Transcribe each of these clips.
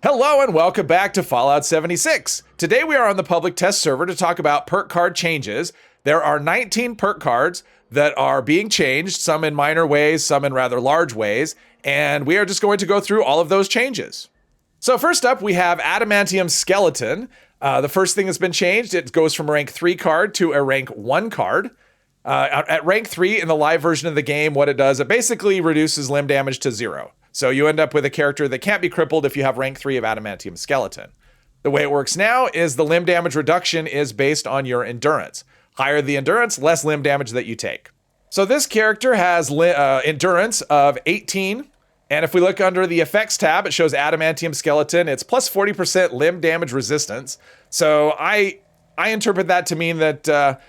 Hello and welcome back to Fallout 76. Today we are on the public test server to talk about perk card changes. There are 19 perk cards that are being changed, some in minor ways, some in rather large ways, and we are just going to go through all of those changes. So first up, we have Adamantium Skeleton. The first thing that's been changed, it goes from a rank 3 card to a rank 1 card. At rank 3 in the live version of the game, what it does, it basically reduces limb damage to 0. So you end up with a character that can't be crippled if you have rank 3 of Adamantium Skeleton. The way it works now is the limb damage reduction is based on your endurance. Higher the endurance, less limb damage that you take. So this character has endurance of 18. And if we look under the effects tab, it shows Adamantium Skeleton. It's plus 40% limb damage resistance. So I interpret that to mean that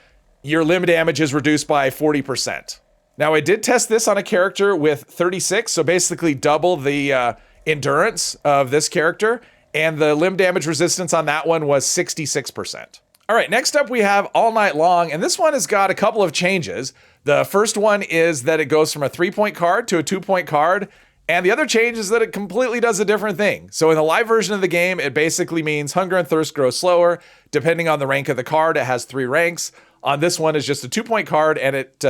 your limb damage is reduced by 40%. Now, I did test this on a character with 36, so basically double the endurance of this character, and the limb damage resistance on that one was 66%. All right, next up we have All Night Long, and this one has got a couple of changes. The first one is that it goes from a 3-point card to a 2-point card, and the other change is that it completely does a different thing. So in the live version of the game, it basically means hunger and thirst grow slower. Depending on the rank of the card, it has 3 ranks. On this one, it's just a 2-point card, and it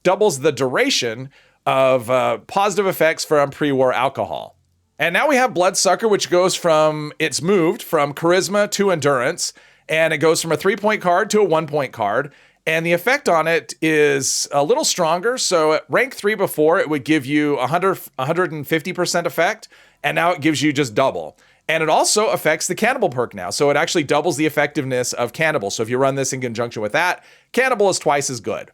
doubles the duration of positive effects from pre-war alcohol. And now we have Bloodsucker, which goes from, it's moved from charisma to endurance, and it goes from a 3-point card to a 1-point card. And the effect on it is a little stronger. So at rank 3 before, it would give you 150% effect, and now it gives you just double. And it also affects the Cannibal perk now. So it actually doubles the effectiveness of Cannibal. So if you run this in conjunction with that, Cannibal is twice as good.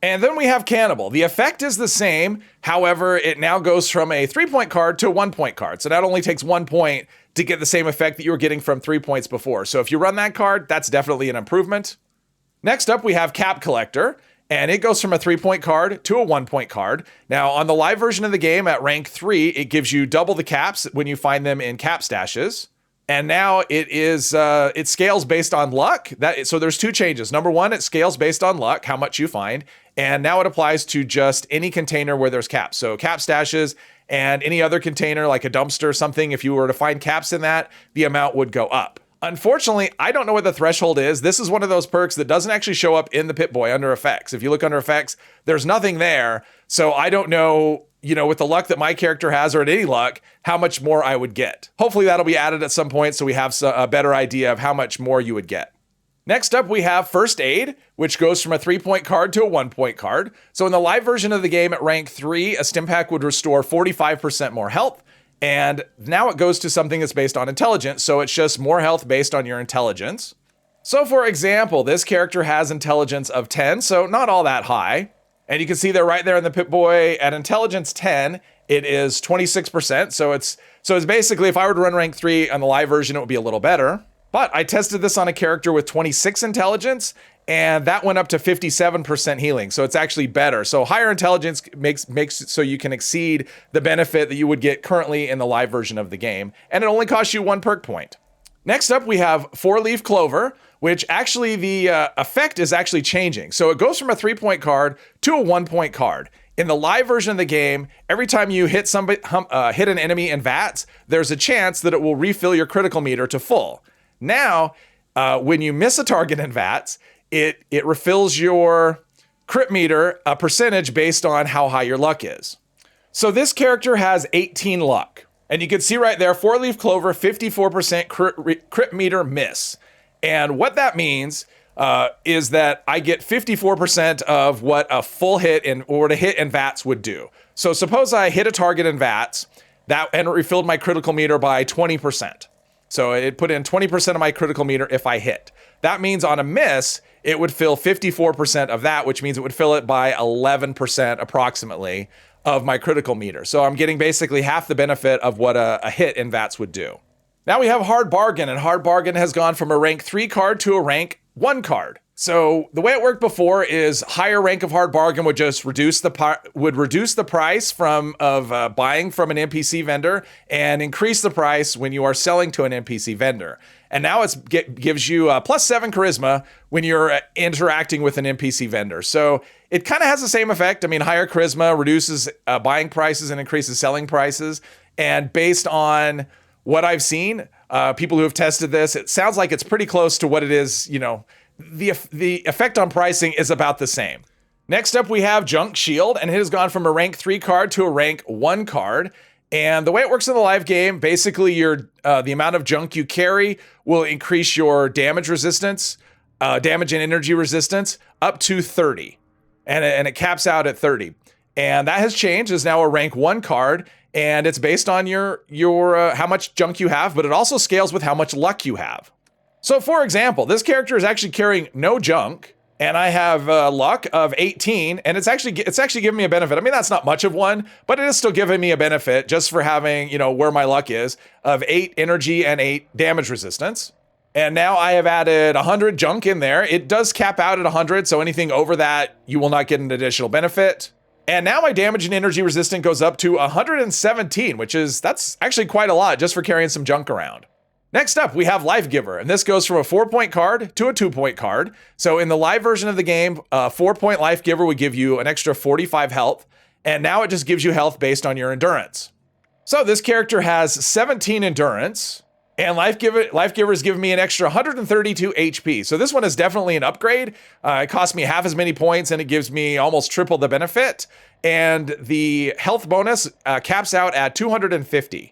And then we have Cannibal. The effect is the same. However, it now goes from a 3-point card to a 1-point card. So that only takes 1 point to get the same effect that you were getting from 3 points before. So if you run that card, that's definitely an improvement. Next up, we have Cap Collector, and it goes from a 3-point card to a 1-point card. Now, on the live version of the game at rank 3, it gives you double the caps when you find them in cap stashes. And now it scales based on luck. So there's 2 changes. Number 1, it scales based on luck, how much you find. And now it applies to just any container where there's caps. So cap stashes and any other container like a dumpster or something, if you were to find caps in that, the amount would go up. Unfortunately, I don't know what the threshold is. This is one of those perks that doesn't actually show up in the Pip-Boy under effects. If you look under effects, there's nothing there. So I don't know, with the luck that my character has, or at any luck, how much more I would get. Hopefully that'll be added at some point so we have a better idea of how much more you would get. Next up, we have First Aid, which goes from a 3-point card to a 1-point card. So in the live version of the game at rank 3, a stim pack would restore 45% more health. And now it goes to something that's based on intelligence. So it's just more health based on your intelligence. So for example, this character has intelligence of 10, so not all that high. And you can see they're right there in the Pip-Boy at intelligence 10, it is 26%. So it's basically, if I were to run rank 3 on the live version, it would be a little better. But I tested this on a character with 26 intelligence, and that went up to 57% healing. So it's actually better. So higher intelligence makes it so you can exceed the benefit that you would get currently in the live version of the game. And it only costs you 1 perk point. Next up, we have 4-Leaf Clover, which actually the effect is actually changing. So it goes from a 3-point card to a 1-point card. In the live version of the game, every time you hit hit an enemy in VATS, there's a chance that it will refill your critical meter to full. Now, when you miss a target in VATS, it refills your crit meter a percentage based on how high your luck is. So this character has 18 luck. And you can see right there, 4-Leaf Clover, 54% crit meter miss. And what that means is that I get 54% of what a full hit or a hit in VATS would do. So suppose I hit a target in VATS, and it refilled my critical meter by 20%. So it put in 20% of my critical meter if I hit. That means on a miss, it would fill 54% of that, which means it would fill it by 11% approximately of my critical meter. So I'm getting basically half the benefit of what a hit in VATS would do. Now we have Hard Bargain, and Hard Bargain has gone from a rank 3 card to a rank 1 card. So the way it worked before is higher rank of Hard Bargain would just reduce the price of buying from an NPC vendor and increase the price when you are selling to an NPC vendor. And now it gives you +7 charisma when you're interacting with an NPC vendor. So it kind of has the same effect. I mean, higher charisma reduces buying prices and increases selling prices. And based on what I've seen, people who have tested this, it sounds like it's pretty close to what it is. The effect on pricing is about the same. Next up, we have Junk Shield, and it has gone from a rank 3 card to a rank 1 card. And the way it works in the live game, basically the amount of junk you carry will increase your damage resistance, damage and energy resistance up to 30. And it caps out at 30. And that has changed. It's now a rank 1 card, and it's based on your how much junk you have, but it also scales with how much luck you have. So for example, this character is actually carrying no junk, and I have luck of 18, and it's actually giving me a benefit. I mean, that's not much of one, but it is still giving me a benefit just for having, where my luck is, of 8 energy and 8 damage resistance. And now I have added 100 junk in there. It does cap out at 100, so anything over that, you will not get an additional benefit. And now my damage and energy resistance goes up to 117, that's actually quite a lot just for carrying some junk around. Next up, we have Life Giver, and this goes from a 4-point card to a 2-point card. So in the live version of the game, a 4-point Life Giver would give you an extra 45 health, and now it just gives you health based on your endurance. So this character has 17 endurance, and Life Giver is giving me an extra 132 HP. So this one is definitely an upgrade. It costs me half as many points, and it gives me almost triple the benefit. And the health bonus caps out at 250.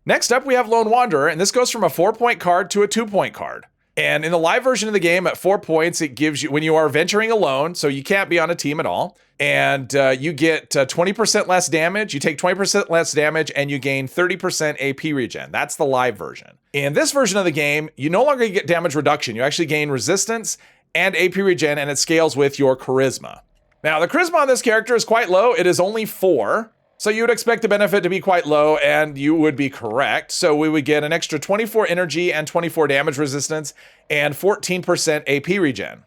Next up, we have Lone Wanderer, and this goes from a 4-point card to a 2-point card. And in the live version of the game, at 4 points, it gives you, when you are venturing alone, so you can't be on a team at all, and you get 20% less damage, you take 20% less damage, and you gain 30% AP regen. That's the live version. In this version of the game, you no longer get damage reduction. You actually gain resistance and AP regen, and it scales with your charisma. Now, the charisma on this character is quite low. It is only 4. So you would expect the benefit to be quite low, and you would be correct. So we would get an extra 24 energy and 24 damage resistance and 14% AP regen.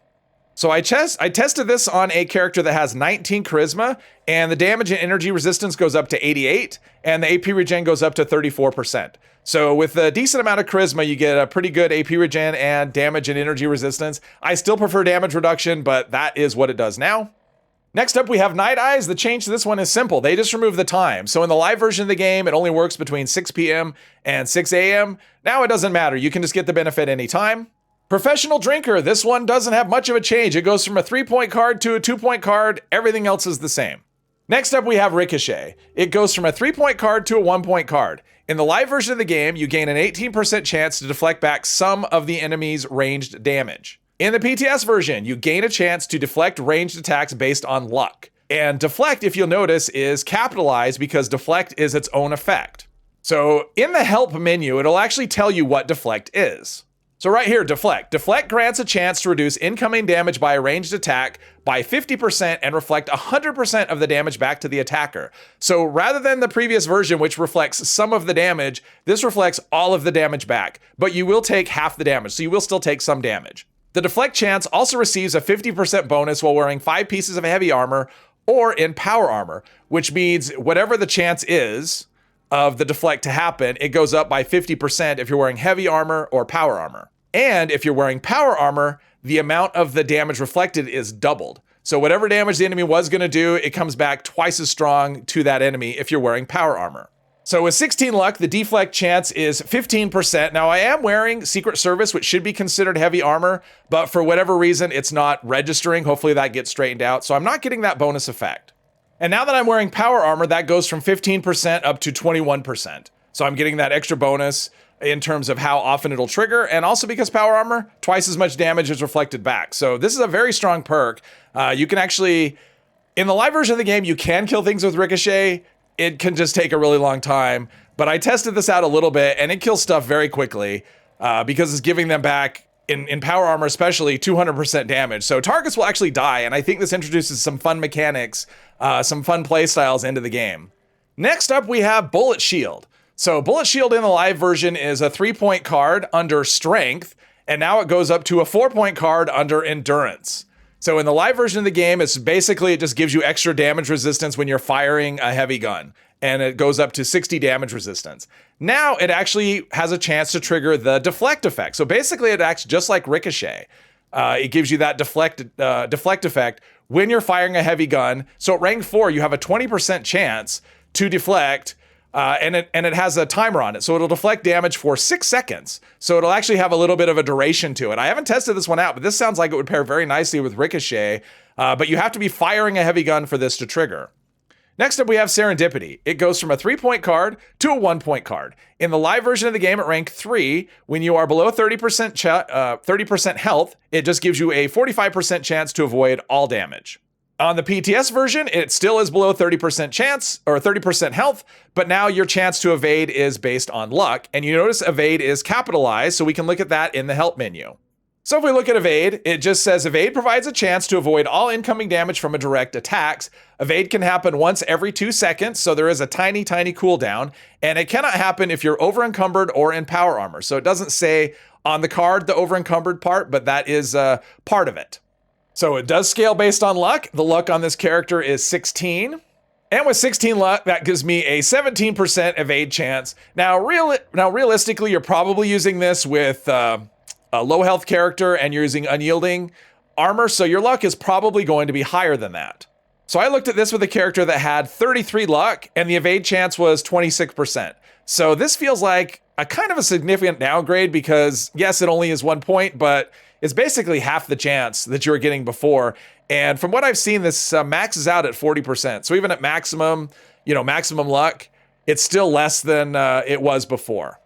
So I tested this on a character that has 19 charisma, and the damage and energy resistance goes up to 88, and the AP regen goes up to 34%. So with a decent amount of charisma, you get a pretty good AP regen and damage and energy resistance. I still prefer damage reduction, but that is what it does now. Next up, we have Night Eyes. The change to this one is simple. They just remove the time. So in the live version of the game, it only works between 6 p.m. and 6 a.m. Now it doesn't matter. You can just get the benefit anytime. Professional Drinker. This one doesn't have much of a change. It goes from a 3-point card to a 2-point card. Everything else is the same. Next up, we have Ricochet. It goes from a 3-point card to a 1-point card. In the live version of the game, you gain an 18% chance to deflect back some of the enemy's ranged damage. In the PTS version, you gain a chance to deflect ranged attacks based on luck. And deflect, if you'll notice, is capitalized because deflect is its own effect. So in the help menu, it'll actually tell you what deflect is. So right here, deflect. Deflect grants a chance to reduce incoming damage by a ranged attack by 50% and reflect 100% of the damage back to the attacker. So rather than the previous version, which reflects some of the damage, this reflects all of the damage back, but you will take half the damage, so you will still take some damage. The deflect chance also receives a 50% bonus while wearing 5 pieces of heavy armor or in power armor, which means whatever the chance is of the deflect to happen, it goes up by 50% if you're wearing heavy armor or power armor. And if you're wearing power armor, the amount of the damage reflected is doubled. So whatever damage the enemy was going to do, it comes back twice as strong to that enemy if you're wearing power armor. So with 16 luck, the deflect chance is 15%. Now I am wearing Secret Service, which should be considered heavy armor, but for whatever reason, it's not registering. Hopefully that gets straightened out. So I'm not getting that bonus effect. And now that I'm wearing power armor, that goes from 15% up to 21%. So I'm getting that extra bonus in terms of how often it'll trigger. And also because power armor, twice as much damage is reflected back. So this is a very strong perk. You can actually, in the live version of the game, you can kill things with Ricochet. It can just take a really long time, but I tested this out a little bit and it kills stuff very quickly because it's giving them back, in power armor especially, 200% damage. So targets will actually die, and I think this introduces some fun mechanics, some fun play styles into the game. Next up, we have Bullet Shield. So Bullet Shield in the live version is a 3-point card under Strength, and now it goes up to a 4-point card under Endurance. So in the live version of the game, it just gives you extra damage resistance when you're firing a heavy gun, and it goes up to 60 damage resistance. Now it actually has a chance to trigger the deflect effect. So basically it acts just like Ricochet. It gives you that deflect effect when you're firing a heavy gun. So at rank 4, you have a 20% chance to deflect and it has a timer on it, so it'll deflect damage for 6 seconds. So it'll actually have a little bit of a duration to it. I haven't tested this one out, but this sounds like it would pair very nicely with Ricochet, but you have to be firing a heavy gun for this to trigger. Next up, we have Serendipity. It goes from a 3-point card to a 1-point card. In the live version of the game at rank 3, when you are below 30% health, it just gives you a 45% chance to avoid all damage. On the PTS version, it still is below 30% chance or 30% health, but now your chance to evade is based on luck. And you notice evade is capitalized, so we can look at that in the help menu. So if we look at evade, it just says evade provides a chance to avoid all incoming damage from a direct attacks. Evade can happen once every 2 seconds, so there is a tiny cooldown, and it cannot happen if you're over encumbered or in power armor. So it doesn't say on the card the over encumbered part, but that is part of it. So it does scale based on luck. The luck on this character is 16. And with 16 luck, that gives me a 17% evade chance. Now realistically, you're probably using this with a low health character and you're using unyielding armor, so your luck is probably going to be higher than that. So I looked at this with a character that had 33 luck and the evade chance was 26%. So this feels like a kind of a significant downgrade because yes, it only is 1 point, but it's basically half the chance that you were getting before. And from what I've seen, this maxes out at 40%. So even at maximum luck, it's still less than it was before.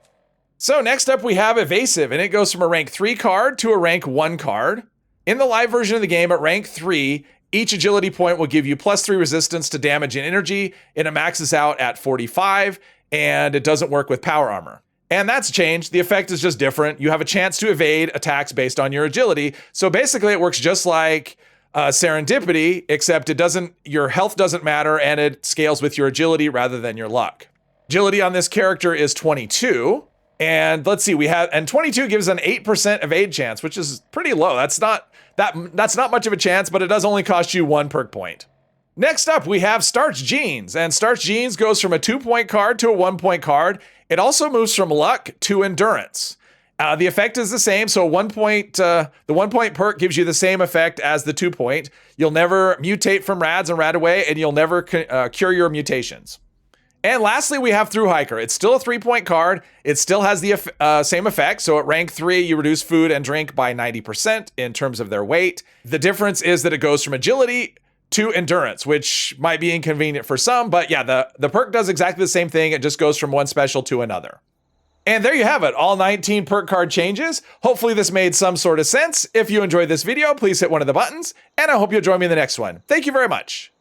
So next up we have Evasive, and it goes from a rank 3 card to a rank 1 card. In the live version of the game at rank 3, each agility point will give you +3 resistance to damage and energy, and it maxes out at 45, and it doesn't work with power armor. And that's changed. The effect is just different. You have a chance to evade attacks based on your agility. So basically it works just like Serendipity, except your health doesn't matter, and it scales with your agility rather than your luck. Agility on this character is 22. And let's see, 22 gives an 8% evade chance, which is pretty low. That's not much of a chance, but it does only cost you 1 perk point. Next up, we have Starch Jeans, and Starch Jeans goes from a 2-point card to a 1-point card. It also moves from luck to endurance. The effect is the same, so the 1-point perk gives you the same effect as the 2-point. You'll never mutate from rads and rad away, and you'll never cure your mutations. And lastly, we have Through Hiker. It's still a 3-point card. It still has the same effect. So at rank 3, you reduce food and drink by 90% in terms of their weight. The difference is that it goes from agility to endurance, which might be inconvenient for some, but yeah, the perk does exactly the same thing. It just goes from one special to another. And there you have it, all 19 perk card changes. Hopefully this made some sort of sense. If you enjoyed this video, please hit one of the buttons, and I hope you'll join me in the next one. Thank you very much.